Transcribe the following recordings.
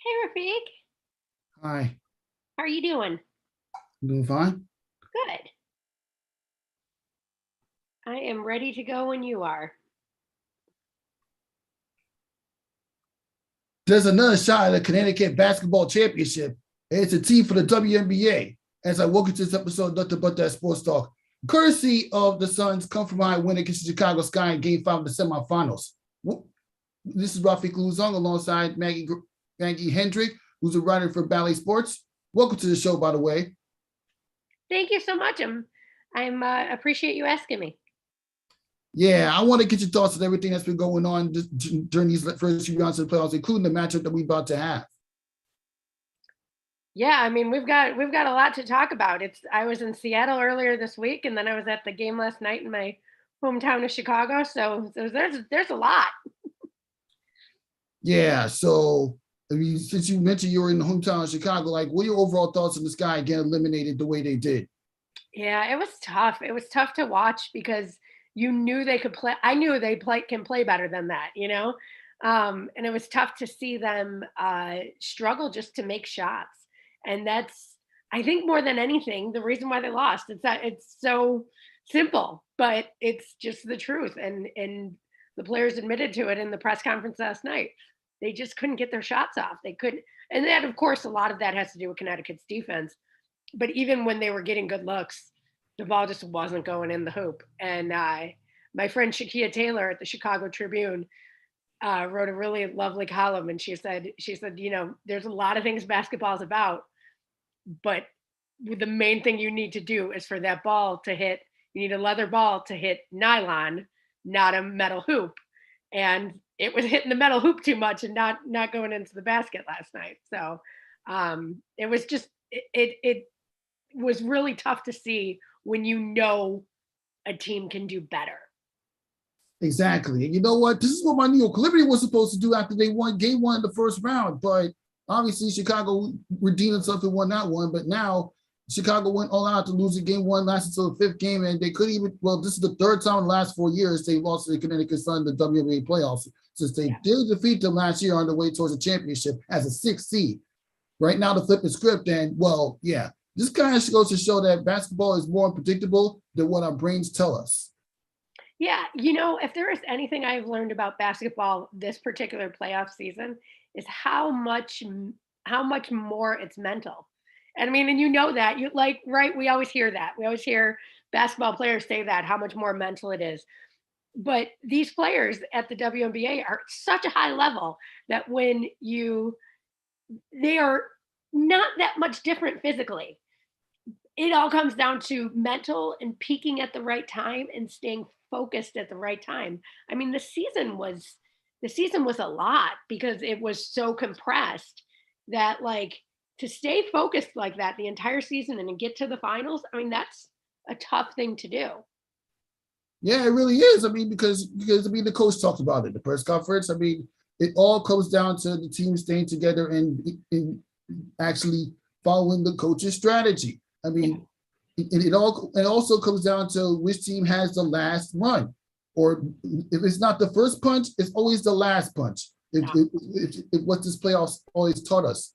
Hey, Rafique. Hi, How are you doing? doing fine. Good. I am ready to go when you are. There's another shot at the Connecticut Basketball Championship. It's a team for the WNBA. As I welcome to this episode of Nothing But That Sports Talk, courtesy of the Suns come from behind win against the Chicago Sky in Game 5 of the semifinals. This is Rafique Louison alongside Maggie Hendrick, who's a writer for Bally Sports. Welcome to the show, by the way. Thank you so much. I'm appreciate you asking me. Yeah, I want to get your thoughts on everything that's been going on during these first few rounds of the playoffs, including the matchup that we're about to have. Yeah, I mean we've got a lot to talk about. I was in Seattle earlier this week, and then I was at the game last night in my hometown of Chicago. So there's a lot. Yeah, so I mean, since you mentioned you were in the hometown of Chicago, like, what are your overall thoughts on this guy getting eliminated the way they did? Yeah, it was tough. It was tough to watch because you knew they could play. I knew they can play better than that. And it was tough to see them struggle just to make shots. And that's, I think, more than anything, the reason why they lost. It's that it's so simple, but it's just the truth. And the players admitted to it in the press conference last night. They just couldn't get their shots off. They couldn't, and that, of course, a lot of that has to do with Connecticut's defense, but even when they were getting good looks, the ball just wasn't going in the hoop. And my friend Shakia Taylor at the Chicago Tribune wrote a really lovely column, and she said, there's a lot of things basketball is about, but the main thing you need to do is for that ball to hit. You need a leather ball to hit nylon, not a metal hoop. And it was hitting the metal hoop too much and not going into the basket last night. So it was just it was really tough to see when you know a team can do better. Exactly. And you know what? This is what my New York Liberty was supposed to do after they won game one in the first round. But obviously, Chicago redeemed themselves and won that one. But now Chicago went all out to lose a game one, lasted until the fifth game, and they couldn't even. Well, this is the third time in the last 4 years they lost to the Connecticut Sun in the WNBA playoffs since they did defeat them last year on the way towards the championship as a sixth seed. Right now, the flip the script, and well, yeah, this kind of goes to show that basketball is more unpredictable than what our brains tell us. Yeah, if there is anything I've learned about basketball this particular playoff season is how much more it's mental. And I mean, and that you like, right? We always hear that. We always hear basketball players say that how much more mental it is. But these players at the WNBA are such a high level that they are not that much different physically. It all comes down to mental and peaking at the right time and staying focused at the right time. I mean, the season was a lot because it was so compressed that, like, to stay focused like that the entire season and to get to the finals, I mean, that's a tough thing to do. Yeah, it really is. I mean, because I mean, the coach talked about it, the press conference. I mean, it all comes down to the team staying together and actually following the coach's strategy. I Yeah. mean, it also comes down to which team has the last run, or if it's not the first punch, it's always the last punch. Yeah. What this playoffs always taught us.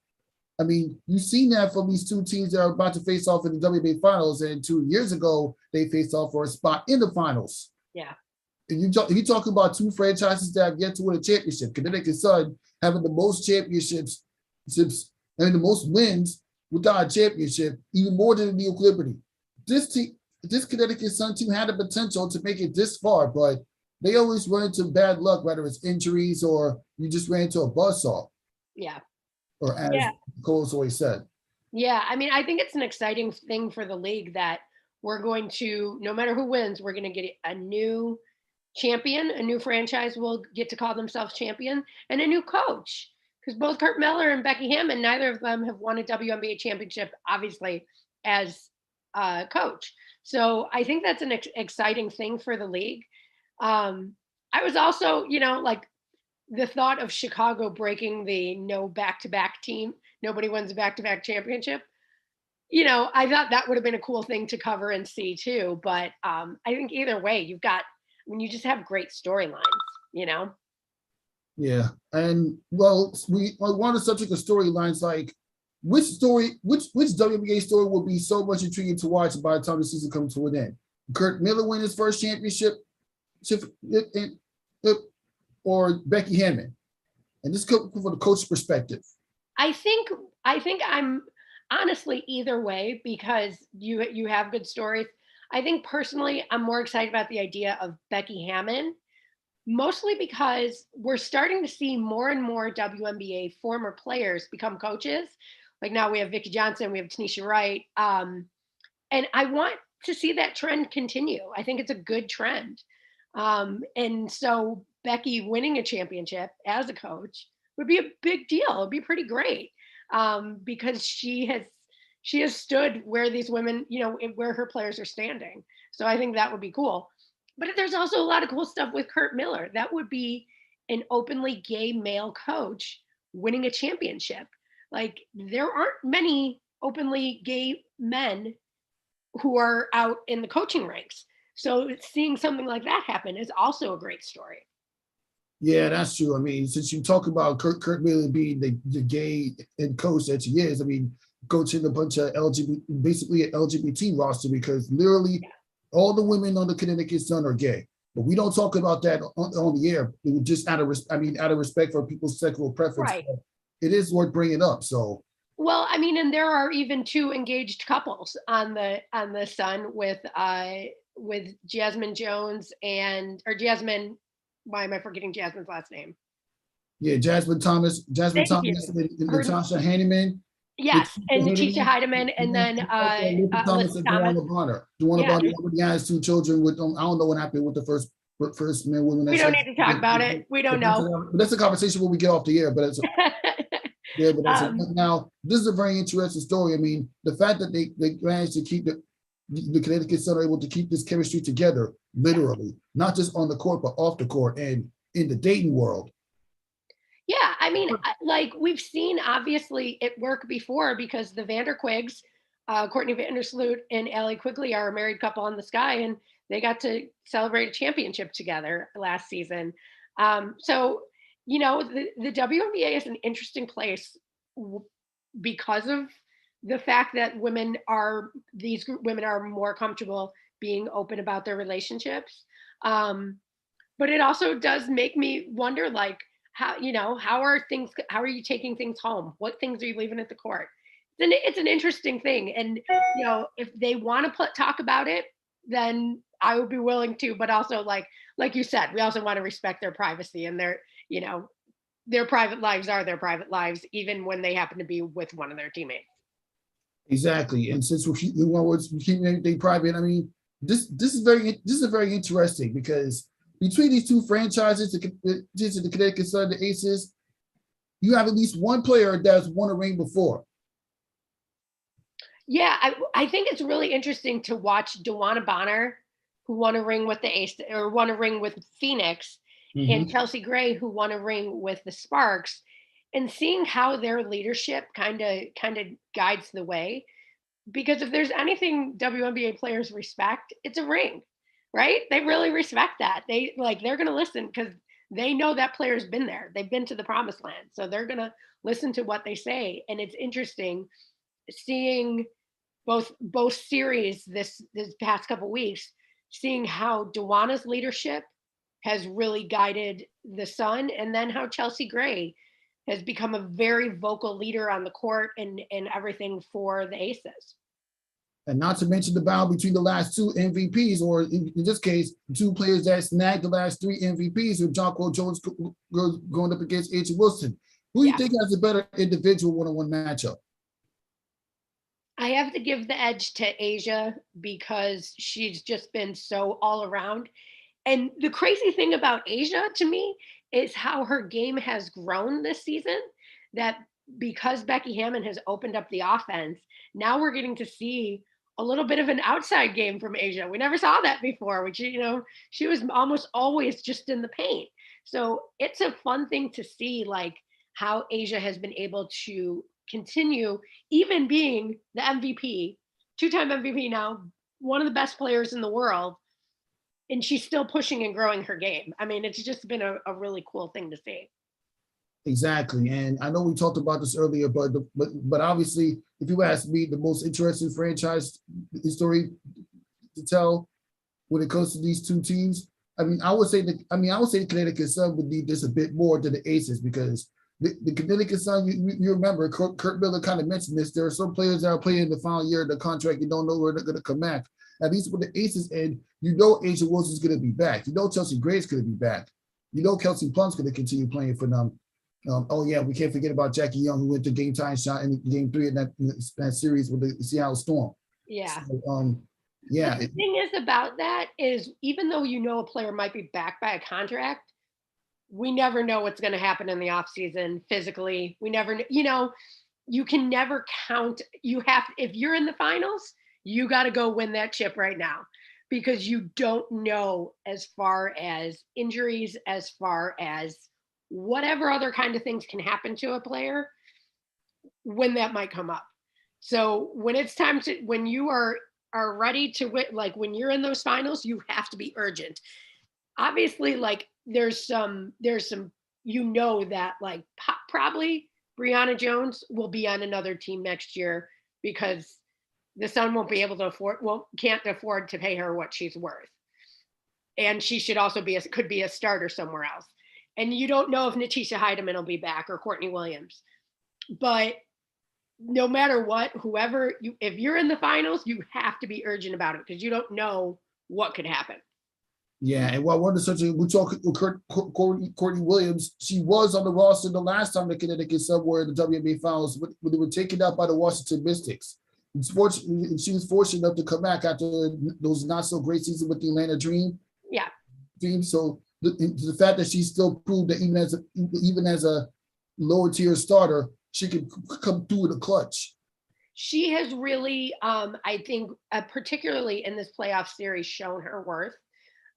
I mean, you've seen that from these two teams that are about to face off in the WNBA finals, and 2 years ago they faced off for a spot in the finals. Yeah. And you talking about two franchises that have yet to win a championship. Connecticut Sun having the most championships, and the most wins without a championship, even more than the New York Liberty. This Connecticut Sun team had the potential to make it this far, but they always run into bad luck, whether it's injuries or you just ran into a buzzsaw, Yeah. or as Yeah. Cole's always said. Yeah, I mean, I think it's an exciting thing for the league that we're going to, no matter who wins, we're going to get a new champion, a new franchise will get to call themselves champion, and a new coach. Because both Kurt Miller and Becky Hammond, neither of them have won a WNBA championship, obviously, as a coach. So I think that's an exciting thing for the league. Um, I was also, like, the thought of Chicago breaking the no back-to-back team, nobody wins a back-to-back championship. I thought that would have been a cool thing to cover and see too. But I think either way, when you just have great storylines, you know. Yeah, and well, we want the subject of storylines. Like, which WNBA story will be so much intriguing to watch by the time the season comes to an end? Kurt Miller win his first championship, or Becky Hammond? And this comes from the coach perspective. I think I think I'm honestly either way because you have good stories. I think personally I'm more excited about the idea of Becky Hammond, mostly because we're starting to see more and more WNBA former players become coaches. Like now we have Vicky Johnson, we have Tanisha Wright, and I want to see that trend continue. I think it's a good trend, and so Becky winning a championship as a coach would be a big deal. It'd be pretty great because she has stood where these women, where her players are standing. So I think that would be cool. But there's also a lot of cool stuff with Kurt Miller. That would be an openly gay male coach winning a championship. Like there aren't many openly gay men who are out in the coaching ranks. So seeing something like that happen is also a great story. Yeah, that's true. I mean, since you talk about Kurt Miller being the gay and coach that he is, I mean, coaching a bunch of LGBT, basically an LGBT roster, because literally all the women on the Connecticut Sun are gay. But we don't talk about that on the air. Just out of out of respect for people's sexual preference. Right. It is worth bringing up. So. Well, I mean, and there are even two engaged couples on the Sun with Jasmine Jones or Jasmine. Why am I forgetting Jasmine's last name? Yeah, Jasmine Thomas, Thank you. and Natasha Hanneman. Yes, and Tisha Heidemann, and then Thomas and Duana Bonner. Duana Bonner already has 2 children with them. I don't know what happened with the first man, women. We don't need to talk about it. We don't know. But that's a conversation when we get off the air. But it's yeah, but now this is a very interesting story. I mean, the fact that they managed to keep the Connecticut Sun are able to keep this chemistry together, literally, not just on the court, but off the court and in the dating world. Yeah, I mean, like we've seen obviously it work before because the Vanderquigs, Courtney Vandersloot and Allie Quigley are a married couple on the Sky, and they got to celebrate a championship together last season. So, the WNBA is an interesting place because of the fact that these women are more comfortable being open about their relationships. But it also does make me wonder, like, how are you taking things home? What things are you leaving at the court? It's an interesting thing. And, if they want to talk about it, then I would be willing to, but also like you said, we also want to respect their privacy and their private lives are their private lives, even when they happen to be with one of their teammates. Exactly. And since we keep everything private, I mean, this is very interesting because between these two franchises, the Connecticut Sun, the Aces, you have at least one player that's won a ring before. Yeah, I think it's really interesting to watch Duana Bonner, who won a ring with the Aces or won a ring with Phoenix, and Chelsea Gray, who won a ring with the Sparks, and seeing how their leadership kind of guides the way. Because if there's anything WNBA players respect, it's a ring. Right? They really respect that. They're going to listen because they know that player's been there. They've been to the promised land. So they're going to listen to what they say. And it's interesting seeing both series this past couple weeks, seeing how Duana's leadership has really guided the Sun, and then how Chelsea Gray has become a very vocal leader on the court and everything for the Aces. And not to mention the battle between the last 2 MVPs, or in this case, 2 players that snagged the last 3 MVPs, with Jonquel Jones going up against A'ja Wilson. Who do you think has a better individual one-on-one matchup? I have to give the edge to A'ja because she's just been so all around. And the crazy thing about A'ja to me is how her game has grown this season, that because Becky Hammond has opened up the offense, now we're getting to see a little bit of an outside game from A'ja. We never saw that before, which, she was almost always just in the paint. So it's a fun thing to see, like how A'ja has been able to continue, even being the MVP, 2-time MVP now, one of the best players in the world, and she's still pushing and growing her game. I mean, it's just been a really cool thing to see. Exactly. And I know we talked about this earlier, but obviously, if you ask me, the most interesting franchise story to tell when it comes to these two teams, I would say the Connecticut Sun would need this a bit more than the Aces because the Connecticut Sun, you remember Kurt Miller kind of mentioned this. There are some players that are playing in the final year of the contract. You don't know where they're going to come back. At least with the Aces, and you know Asia Wilson's going to be back. You know Chelsea Gray's going to be back. You know Kelsey Plum's going to continue playing for them. Oh yeah, we can't forget about Jackie Young, who went to game time shot in game 3 in that series with the Seattle Storm. Yeah. So, yeah. But the thing is about that is even though you know a player might be backed by a contract, we never know what's going to happen in the offseason physically. We never, you can never count. If you're in the finals, you got to go win that chip right now because you don't know as far as injuries, as far as whatever other kind of things can happen to a player when that might come up. So when it's time when you are ready to win, like when you're in those finals, you have to be urgent. Obviously, like there's some, that like probably Brianna Jones will be on another team next year because the Sun won't be able to can't afford to pay her what she's worth. And she should also could be a starter somewhere else. And you don't know if Natisha Heidemann will be back or Courtney Williams. But no matter what, if you're in the finals, you have to be urgent about it because you don't know what could happen. Yeah, and while we talk with Courtney Williams, she was on the roster the last time the Connecticut Sun were in the WNBA finals when they were taken out by the Washington Mystics. She was fortunate enough to come back after those not so great seasons with the Atlanta Dream. Yeah. So the fact that she still proved that even as a lower tier starter, she could come through with a clutch. She has really, I think, particularly in this playoff series, shown her worth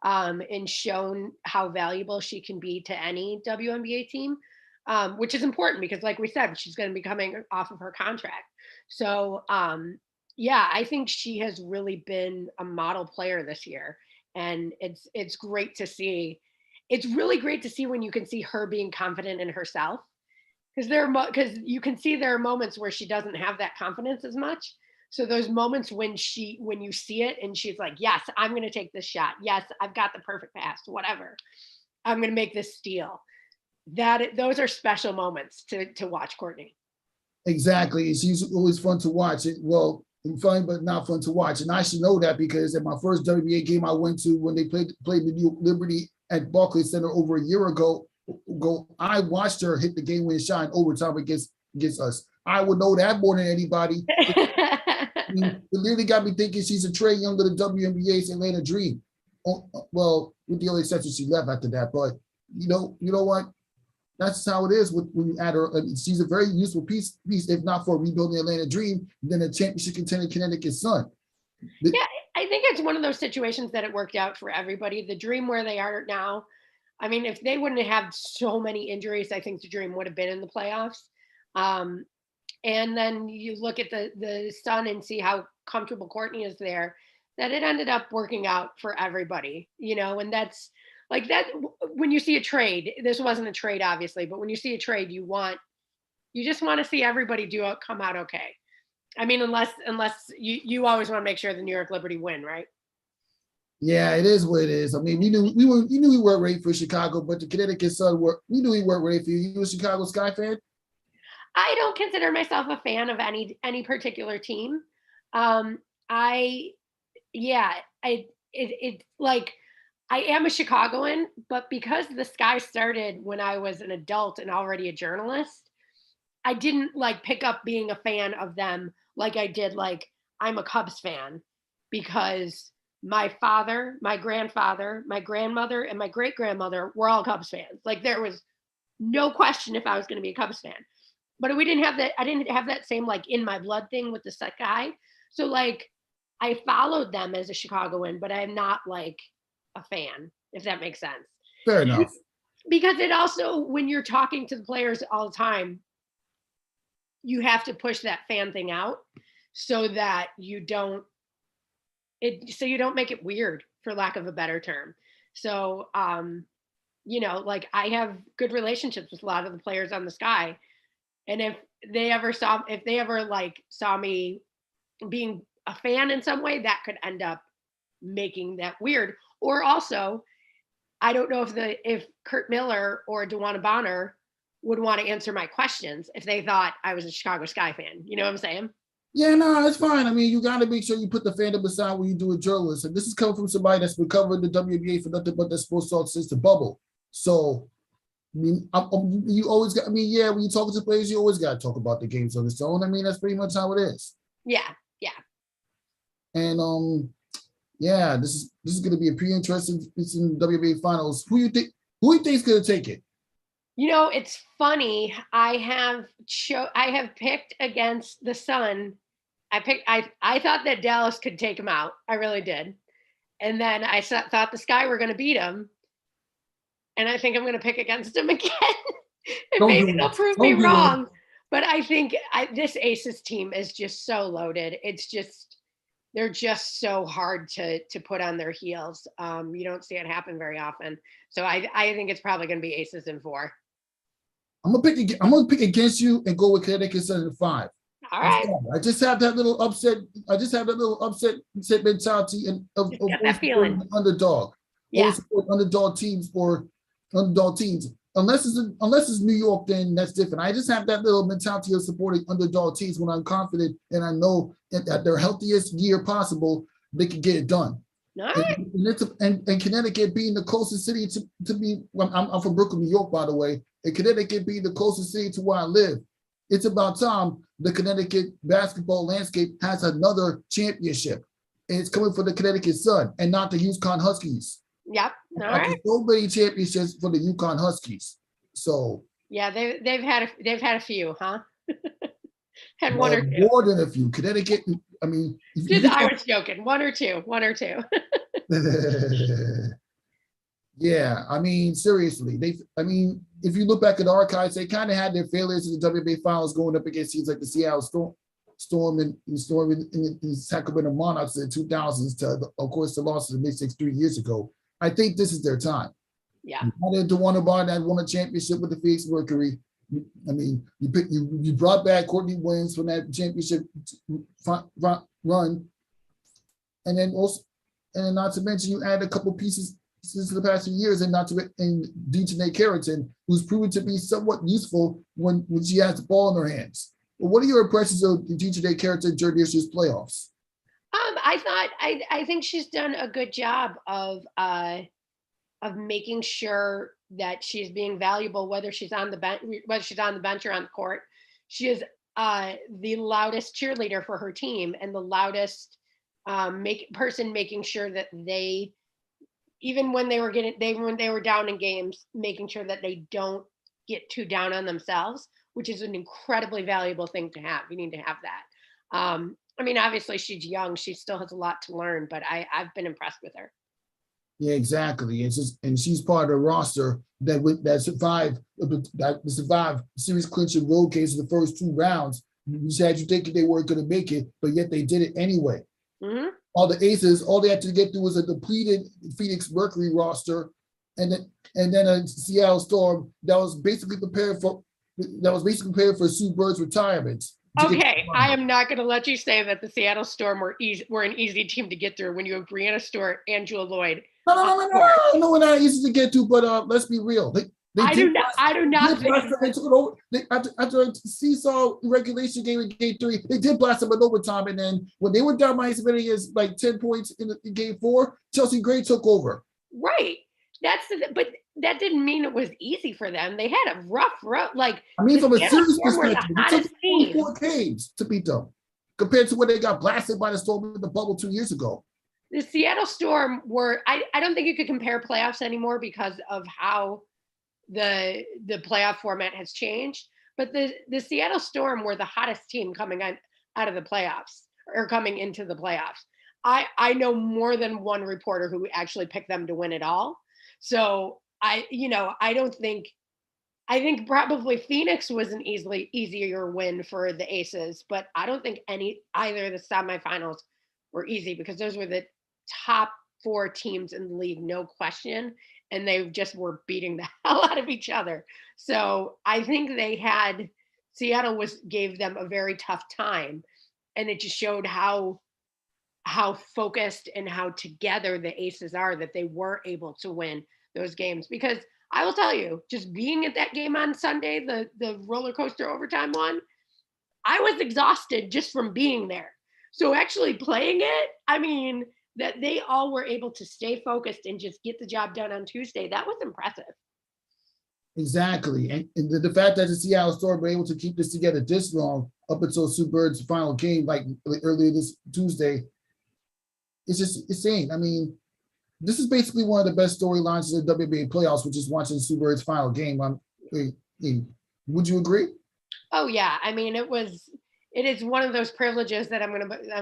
and shown how valuable she can be to any WNBA team, which is important because, like we said, she's going to be coming off of her contract. So, yeah, I think she has really been a model player this year, and it's great to see. It's really great to see when you can see her being confident in herself. Because you can see there are moments where she doesn't have that confidence as much. So those moments when you see it and she's like, yes, I'm going to take this shot. Yes, I've got the perfect pass, whatever. I'm going to make this steal. Those are special moments to watch Courtney. Exactly. She's always fun to watch. Well, fun, but not fun to watch. And I should know that because at my first WNBA game I went to when they played the New York Liberty at Barclays Center over a year ago, I watched her hit the game-winning shot in overtime against us. I would know that more than anybody. It literally got me thinking she's a Trae Young of the WNBA's Atlanta Dream. Well, with the only exception she left after that, but you know what? That's how it is when you add her. She's a very useful piece if not for rebuilding the Atlanta Dream, then a championship contender Connecticut Sun. Yeah, I think it's one of those situations that it worked out for everybody. The Dream where they are now. I mean, if they wouldn't have had so many injuries, I think the Dream would have been in the playoffs. And then you look at the Sun and see how comfortable Courtney is there, that it ended up working out for everybody, and that's like that. When you see a trade, this wasn't a trade, obviously, but when you see a trade, you just want to see everybody come out okay. I mean, unless you always want to make sure the New York Liberty win, right? Yeah, it is what it is. I mean, we knew we weren't ready for Chicago, but the Connecticut Sun we knew we weren't ready for you. You a Chicago Sky fan? I don't consider myself a fan of any particular team. Like I am a Chicagoan, but because the Sky started when I was an adult and already a journalist, I didn't like pick up being a fan of them like I did. Like I'm a Cubs fan because my father, my grandfather, my grandmother, and my great grandmother were all Cubs fans. Like there was no question if I was going to be a Cubs fan. But we didn't have that. I didn't have that same like in my blood thing with the Sky. So like I followed them as a Chicagoan, but I'm not like a fan, if that makes sense. Fair enough. Because it also, when you're talking to the players all the time, you have to push that fan thing out so that you don't make it weird, for lack of a better term. So like I have good relationships with a lot of the players on the Sky. And if they ever like saw me being a fan in some way, that could end up making that weird. Or also, I don't know if Kurt Miller or DeWanna Bonner would want to answer my questions if they thought I was a Chicago Sky fan. You know what I'm saying? Yeah, no, it's fine. I mean, you got to make sure you put the fandom aside when you do a journalism. This is coming from somebody that's been covering the WNBA for nothing but the sports talk since the bubble. So, I mean, you always got. I mean, yeah, when you're talking to players, you always got to talk about the games on its own. I mean, that's pretty much how it is. Yeah, yeah. And yeah, this is going to be a pretty interesting. It's in the WNBA finals. Who you think? Who you think's going to take it? It's funny. I have picked against the Sun. I thought that Dallas could take him out. I really did. And then thought the Sky were going to beat him. And I think I'm going to pick against him again. And maybe they'll prove me wrong. But I think this Aces team is just so loaded. They're just so hard to put on their heels. You don't see it happen very often. So I think it's probably going to be Aces in 4. I'm gonna pick against you and go with Connecticut 7-5. All right. I just have that little upset. I just have that little upset mentality and of that feeling. Underdog. Yeah. Always support underdog teams or underdog teams. Unless it's New York, then that's different. I just have that little mentality of supporting underdog teams when I'm confident and I know at their healthiest year possible, they can get it done. All right. And Connecticut being the closest city to me, I'm from Brooklyn, New York, by the way, and Connecticut being the closest city to where I live, it's about time the Connecticut basketball landscape has another championship. And it's coming for the Connecticut Sun and not the UConn Huskies. Yep. All right. So many championships for the UConn Huskies. So yeah, they've had a few, huh? Had one or two. More than a few. Connecticut. I mean, I was joking. One or two. Yeah, I mean, seriously, if you look back at the archives, they kind of had their failures in the WNBA finals going up against teams like the Seattle Storm and the Sacramento Monarchs in the 2000s to, of course, the loss of the Mystics 3 years ago. I think this is their time. Yeah. You had DeWanna Bonner that won a championship with the Phoenix Mercury. I mean, you brought back Courtney Williams from that championship run, and then not to mention you add a couple pieces since the past few years, and Dejanay Carrington, who's proven to be somewhat useful when she has the ball in her hands. But what are your impressions of Dejanay Carrington during this year's playoffs? I think she's done a good job of making sure that she's being valuable, whether she's on the bench or on the court. She is the loudest cheerleader for her team and the loudest person making sure that they, even when they were down in games, making sure that they don't get too down on themselves, which is an incredibly valuable thing to have. You need to have that. I mean, obviously she's young. She still has a lot to learn, but I've been impressed with her. Yeah, exactly. And she's part of the roster that survived series clinching road case in the first 2 rounds. You said you thinking they weren't going to make it, but yet they did it anyway. Mm-hmm. All the Aces, all they had to get through was a depleted Phoenix Mercury roster, and then a Seattle Storm that was basically prepared for Sue Bird's retirement. Okay, I am not going to let you say that the Seattle Storm were an easy team to get through when you have Brianna Stewart, Angela Lloyd. No, we're not easy to get to, but let's be real. I do not think after a seesaw regulation game in game 3, they did blast them in overtime, and then when they were down by as many as like 10 points in game 4, Chelsea Gray took over. Right. But that didn't mean it was easy for them. They had a rough road. Like, I mean, from a series perspective, it took 24 games to beat them compared to when they got blasted by the Storm in the bubble 2 years ago. The Seattle Storm I don't think you could compare playoffs anymore because of how the playoff format has changed. But the Seattle Storm were the hottest team coming out of the playoffs or coming into the playoffs. I know more than one reporter who actually picked them to win it all. So I think probably Phoenix was an easier win for the Aces, but I don't think either of the semifinals were easy because those were the top 4 teams in the league, no question. and they just were beating the hell out of each other. So I think Seattle gave them a very tough time, and it just showed how focused and how together the Aces are, that they were able to win those games. Because I will tell you, just being at that game on Sunday, the roller coaster overtime one, I was exhausted just from being there. So actually playing it, I mean, that they all were able to stay focused and just get the job done on Tuesday, that was impressive. Exactly. And the fact that the Seattle Storm were able to keep this together this long up until Sue Bird's final game, like earlier this Tuesday, it's just insane. I mean, this is basically one of the best storylines in the WNBA playoffs, which is watching Sue Bird's final game. Would you agree? Oh yeah. I mean, it is one of those privileges that I'm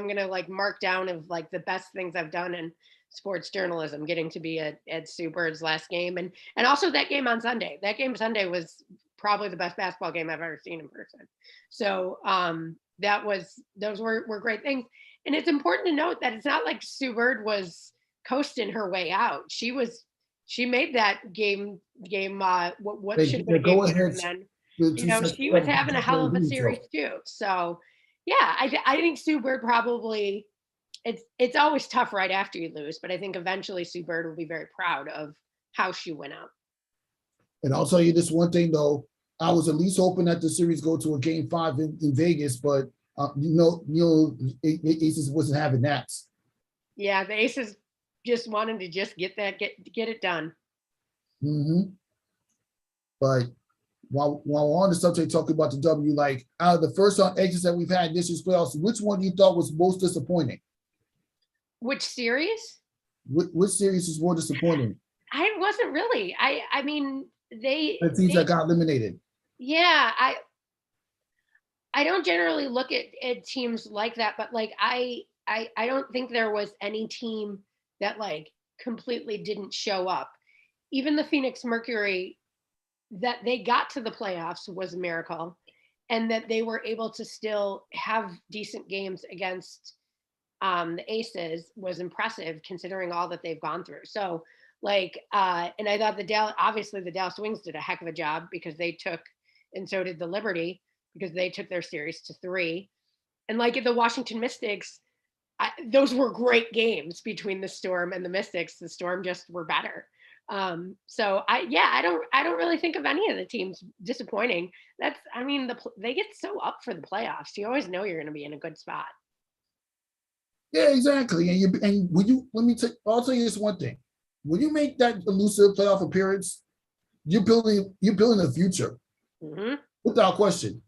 gonna like mark down of like the best things I've done in sports journalism, getting to be at Sue Bird's last game, and also that game on Sunday. That game Sunday was probably the best basketball game I've ever seen in person. So those were great things. And it's important to note that it's not like Sue Bird was coasting her way out. She made that game what should have been a game winner, and then she was having a hell of a series too. So yeah, I think Sue Bird probably, it's always tough right after you lose, but I think eventually Sue Bird will be very proud of how she went out. And I'll tell you this one thing though, I was at least hoping that the series go to a game 5 in Vegas, but Aces wasn't having that. Yeah, the Aces just wanted to just get it done. Mm-hmm. But while we're on the subject talking about the W, like out of the first round exits that we've had this year's playoffs, which one do you thought was most disappointing? Which series? Which series is more disappointing? I wasn't really. I mean, the teams that got eliminated. Yeah, I don't generally look at teams like that, but like I don't think there was any team that like completely didn't show up. Even the Phoenix Mercury, that they got to the playoffs was a miracle, and that they were able to still have decent games against the Aces was impressive considering all that they've gone through. So like, and I thought the Dallas Wings did a heck of a job because they took, and so did the Liberty, because they took their series to 3. And like the Washington Mystics, those were great games between the Storm and the Mystics. The Storm just were better. So I don't really think of any of the teams disappointing. They get so up for the playoffs. You always know you're going to be in a good spot. Yeah, exactly. I'll tell you this one thing. When you make that elusive playoff appearance, you're building a future. Mm-hmm. Without question.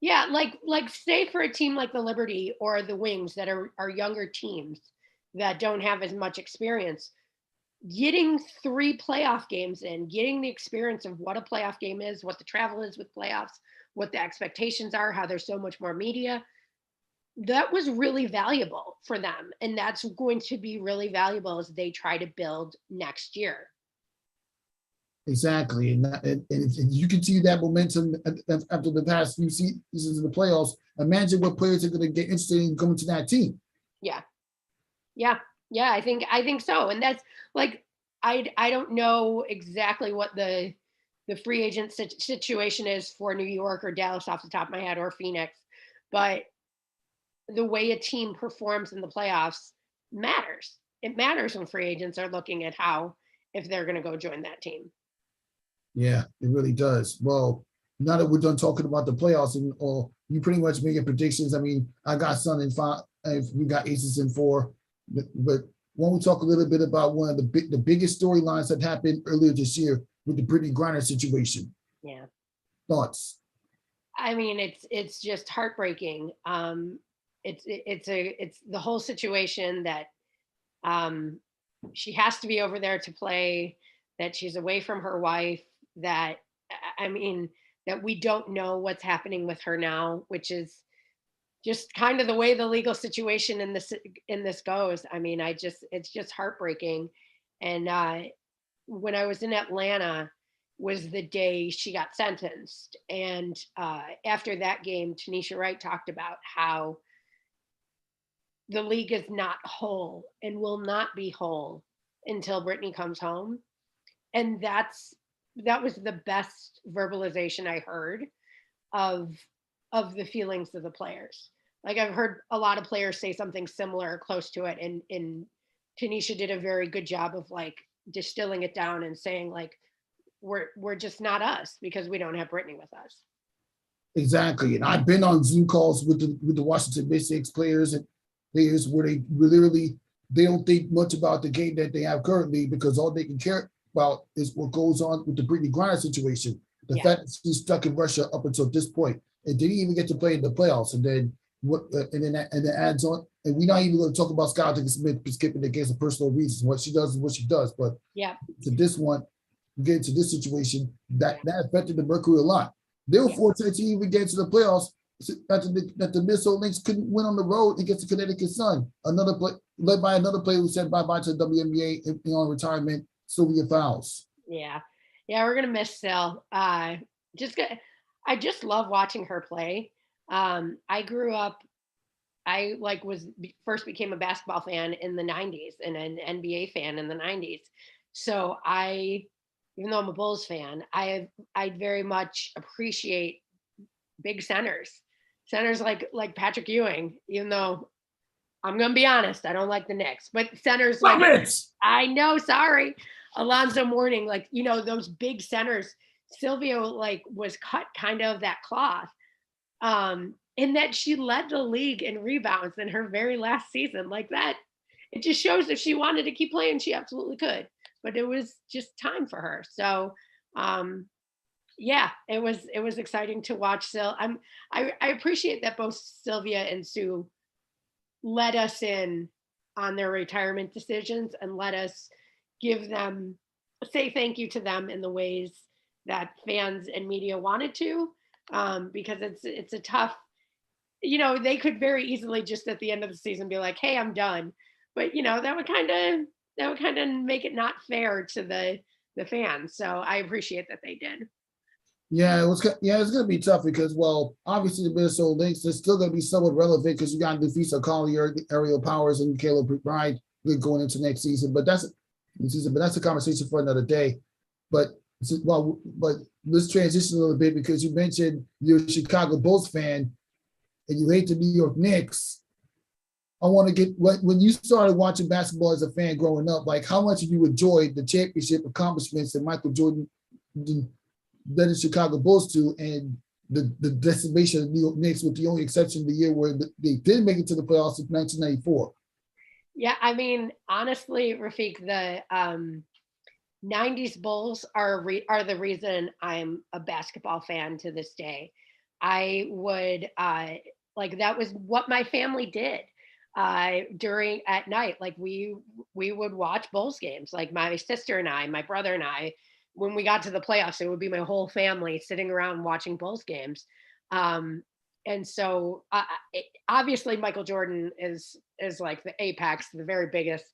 Yeah, like say for a team like the Liberty or the Wings that are younger teams that don't have as much experience, getting 3 playoff games in, getting the experience of what a playoff game is, what the travel is with playoffs, what the expectations are, how there's so much more media, that was really valuable for them. And that's going to be really valuable as they try to build next year. Exactly. And you can see that momentum after the past few seasons in the playoffs. Imagine what players are going to get interested in coming to that team. Yeah. I think so. And that's like, I don't know exactly what the free agent situation is for New York or Dallas off the top of my head, or Phoenix, but the way a team performs in the playoffs matters. It matters when free agents are looking at if they're going to go join that team. Yeah, it really does. Well, now that we're done talking about the playoffs, or you pretty much make your predictions. I mean, I got Sun in 5, we got Aces in 4, but why don't we talk a little bit about one of the biggest storylines that happened earlier this year with the Brittany Griner situation? Yeah. Thoughts? I mean, it's just heartbreaking. It's the whole situation that she has to be over there to play, that she's away from her wife, that that we don't know what's happening with her now, which is just kind of the way the legal situation in this goes. I mean, it's just heartbreaking. And when I was in Atlanta was the day she got sentenced. And after that game, Tanisha Wright talked about how the league is not whole and will not be whole until Brittany comes home. And that was the best verbalization I heard of the feelings of the players. Like I've heard a lot of players say something similar, close to it, and Tanisha did a very good job of like distilling it down and saying like we're just not us because we don't have Brittany with us. Exactly. And I've been on Zoom calls with the Washington Mystics players and players where they literally they don't think much about the game that they have currently because all they can care about is what goes on with the Brittany Griner situation. The fact that she's stuck in Russia up until this point and didn't even get to play in the playoffs. And then and then adds on, and we're not even going to talk about Skylar Smith skipping against for personal reasons. What she does is what she does. But to this one, we get into this situation that affected the Mercury a lot. They were fortunate to even get to the playoffs that the Minnesota Lynx couldn't win on the road against the Connecticut Sun. Another play led by another player who said bye-bye to the WNBA on retirement, Sylvia Fowles. Yeah, we're gonna miss Sil. I just love watching her play. I grew up. I first became a basketball fan in the '90s and an NBA fan in the '90s. So even though I'm a Bulls fan, I very much appreciate big centers like Patrick Ewing. Even though I'm gonna be honest, I don't like the Knicks, but centers I know, sorry, Alonzo Mourning, like those big centers. Sylvia was cut kind of that cloth, in that she led the league in rebounds in her very last season. Like that, it just shows if she wanted to keep playing, she absolutely could. But it was just time for her. So, it was exciting to watch. I appreciate that both Sylvia and Sue let us in on their retirement decisions and let us say thank you to them in the ways that fans and media wanted to, because it's a tough. They could very easily just at the end of the season be like, "Hey, I'm done," but that would kind of make it not fair to the fans. So I appreciate that they did. Yeah, it's gonna be tough because, well, obviously the Minnesota Lynx is still gonna be somewhat relevant because you got Lufisa Collier, Ariel Powers, and Caleb McBride going into next season. But that's a conversation for another day. But let's transition a little bit because you mentioned you're a Chicago Bulls fan and you hate the New York Knicks. I want to get when you started watching basketball as a fan growing up, like how much have you enjoyed the championship accomplishments that Michael Jordan led the Chicago Bulls to, and the decimation of the New York Knicks, with the only exception of the year where they did make it to the playoffs in 1994. Yeah, I mean, honestly, Rafique, the '90s Bulls are the reason I'm a basketball fan to this day. I would that was what my family did during at night. Like we would watch Bulls games. Like my sister and I, my brother and I, when we got to the playoffs, it would be my whole family sitting around watching Bulls games. And so obviously Michael Jordan is like the apex, the very biggest,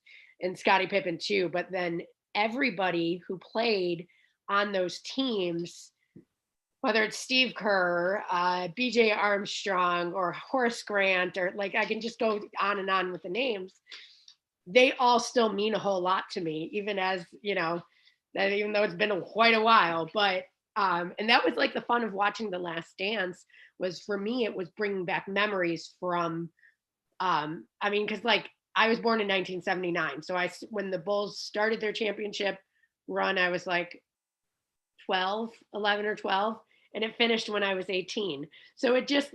and Scottie Pippen too. But then everybody who played on those teams, whether it's Steve Kerr, BJ Armstrong, or Horace Grant, or I can just go on and on with the names, they all still mean a whole lot to me, even though it's been quite a while. But and that was like the fun of watching The Last Dance, was for me, it was bringing back memories from, because I was born in 1979. So when the Bulls started their championship run, I was like 11 or 12, and it finished when I was 18. So it just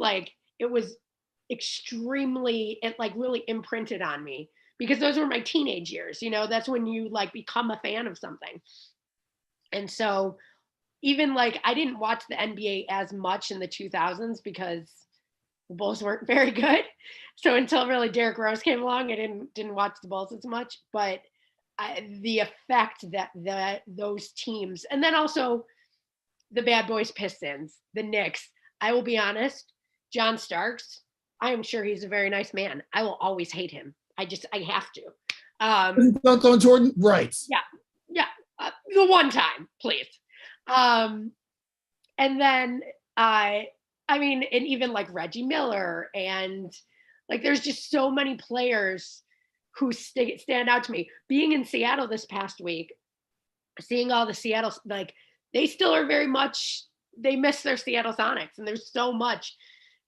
it was extremely, it really imprinted on me because those were my teenage years. That's when you become a fan of something. And so even I didn't watch the NBA as much in the 2000s because the Bulls weren't very good. So until really Derrick Rose came along, I didn't watch the Bulls as much. But the effect that those teams, and then also the Bad Boys Pistons, the Knicks, I will be honest, John Starks, I am sure he's a very nice man. I will always hate him. I have to. On Jordan, right? Yeah. The one time, please. And then and even Reggie Miller, and there's just so many players who stand out to me. Being in Seattle this past week, seeing all the Seattle, like they still are very much, they miss their Seattle Sonics, and there's so much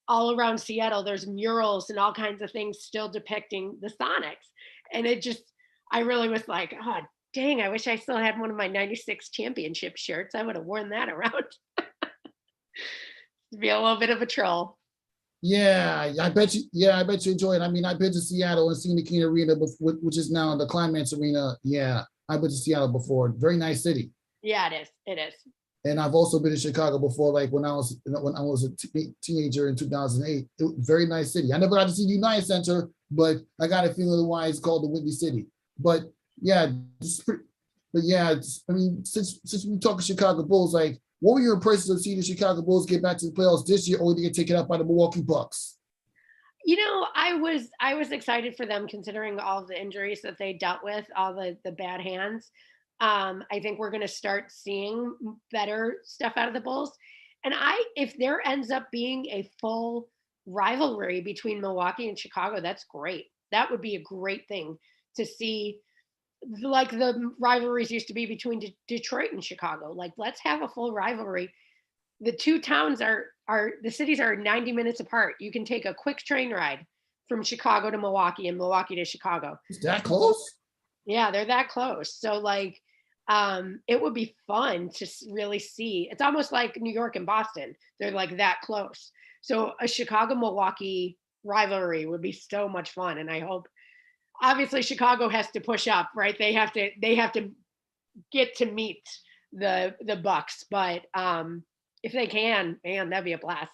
all around Seattle. There's murals and all kinds of things still depicting the Sonics. And it just, I really was like, oh, dang, I wish I still had one of my 96 championship shirts. I would have worn that around. To be a little bit of a troll. Yeah, I bet you. Yeah, I bet you enjoy it. I mean, I've been to Seattle and seen the King Arena, which is now the Climax Arena. Yeah, I've been to Seattle before. Very nice city. Yeah, it is. It is. And I've also been to Chicago before, like when I was a teenager in 2008. It was a very nice city. I never got to see the United Center, but I got a feeling why it's called the Windy City. But yeah, I mean, since we talk Chicago Bulls, like, what were your impressions of seeing the Chicago Bulls get back to the playoffs this year, or they get taken out by the Milwaukee Bucks? You know, I was excited for them considering all of the injuries that they dealt with, all the bad hands. I think we're going to start seeing better stuff out of the Bulls. And if there ends up being a full rivalry between Milwaukee and Chicago, that's great. That would be a great thing to see, like the rivalries used to be between Detroit and Chicago. Like, let's have a full rivalry. The two towns are the cities are 90 minutes apart. You can take a quick train ride from Chicago to Milwaukee and Milwaukee to Chicago. Is that close? Yeah, they're that close. So like, it would be fun to really see. It's almost like New York and Boston. They're like that close. So a Chicago Milwaukee rivalry would be so much fun. And I hope, obviously Chicago has to push up, right? They have to get to meet the Bucks, but if they can, man, that'd be a blast.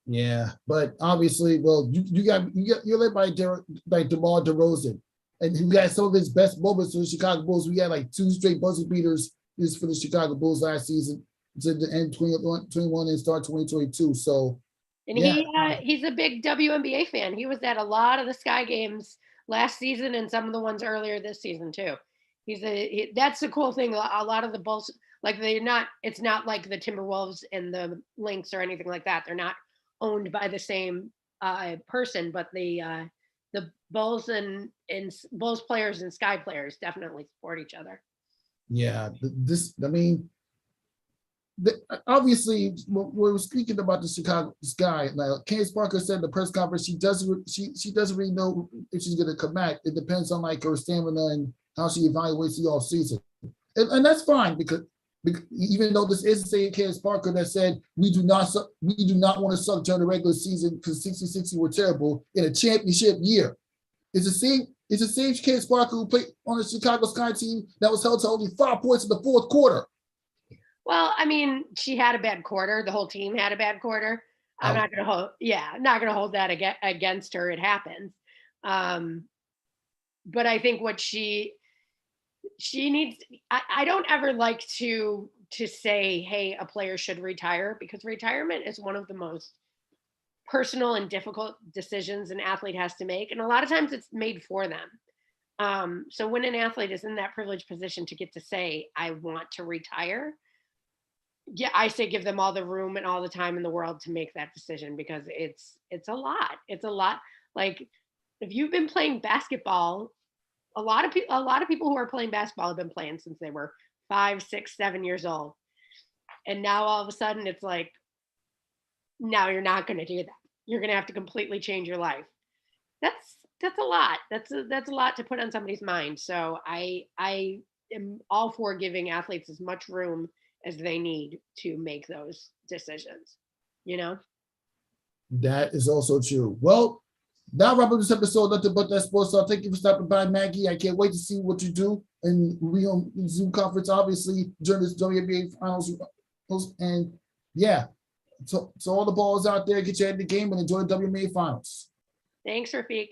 Yeah, but obviously, well, you're led by DeMar DeRozan, and who got some of his best moments for the Chicago Bulls. We had like 2 straight buzzer beaters for the Chicago Bulls last season to the end 2021 and start 2022. So, and yeah. He's a big WNBA fan. He was at a lot of the Sky games last season and some of the ones earlier this season too. That's the cool thing. A lot of the Bulls, like it's not like the Timberwolves and the Lynx or anything like that. They're not owned by the same person, but the Bulls and Bulls players and Sky players definitely support each other. Yeah, obviously, we're speaking about the Chicago Sky. Like Candace Parker said in the press conference, she doesn't really know if she's going to come back. It depends on like her stamina and how she evaluates the off season, and that's fine because even though this is the same Candace Parker that said we do not want to suck during the regular season because 60-60 were terrible in a championship year. It's the same Candace Parker who played on the Chicago Sky team that was held to only 5 points in the fourth quarter. Well, I mean, she had a bad quarter. The whole team had a bad quarter. I'm not going to hold that against her. It happens. But I think what she needs, I don't ever like to say, hey, a player should retire, because retirement is one of the most personal and difficult decisions an athlete has to make. And a lot of times it's made for them. So when an athlete is in that privileged position to get to say, I want to retire, yeah, I say give them all the room and all the time in the world to make that decision, because it's a lot. It's a lot. Like, if you've been playing basketball, a lot of people who are playing basketball have been playing since they were 5, 6, 7 years old. And now all of a sudden it's like, now you're not going to do that. You're going to have to completely change your life. That's a lot. That's a lot to put on somebody's mind. So I am all for giving athletes as much room as they need to make those decisions, That is also true. Well, that wraps up this episode, Nothing But That Sports Talk. Thank you for stopping by, Maggie. I can't wait to see what you do. And we on Zoom conference, obviously, during this WNBA finals. And yeah, so all the balls out there, get your head in the game and enjoy the WNBA finals. Thanks, Rafique.